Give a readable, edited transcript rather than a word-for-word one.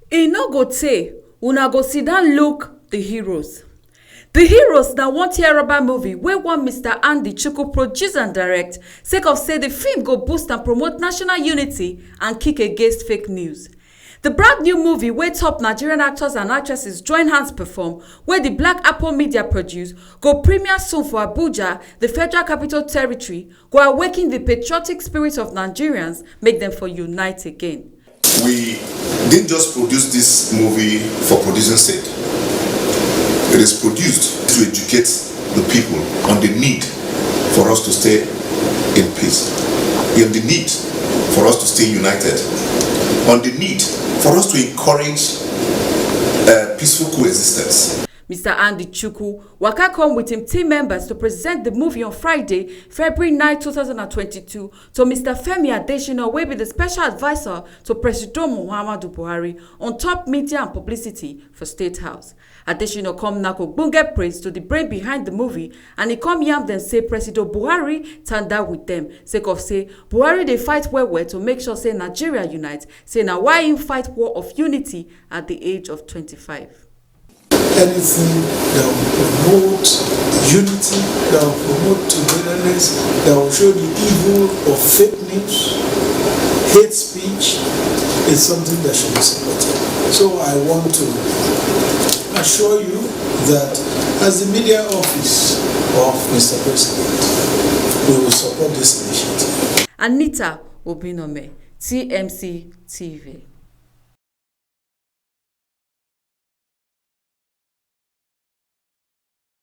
E no go tey, una go Siddon look the heroes. The Heroes na one Yoruba movie wey one Mr. Andy Chukwu produce and direct sake of say the film go boost and promote national unity and kick against fake news. The brand new movie wey top Nigerian actors and actresses join hands perform, wey the Black Apple Media produce, go premiere soon for Abuja, the Federal Capital Territory, go awaken the patriotic spirit of Nigerians, make them for unite again. We didn't just produce this movie for producing sake. It is produced to educate the people on the need for us to stay in peace, on the need for us to stay united, on the need for us to encourage peaceful coexistence. Mr. Andy Chukwu waka come with him team members to present the movie on Friday, February 9, 2022 to Mr. Femi Adesina, wey be the special advisor to President Muhammadu Buhari on top media and publicity for State House. Adesina come knack ogbonge praise to the brain behind the movie, and he come yarn dem say President Buhari tanda with them, sake of say Buhari dey fight well to make sure say Nigeria unite, say na why him fight war of unity at the age of 25. Anything that will promote unity, that will promote togetherness, that will show the evil of fake news, hate speech, is something that should be supported. So I want to assure you that as the media office of Mr. President, we will support this initiative. Anita Obinome, TMC TV.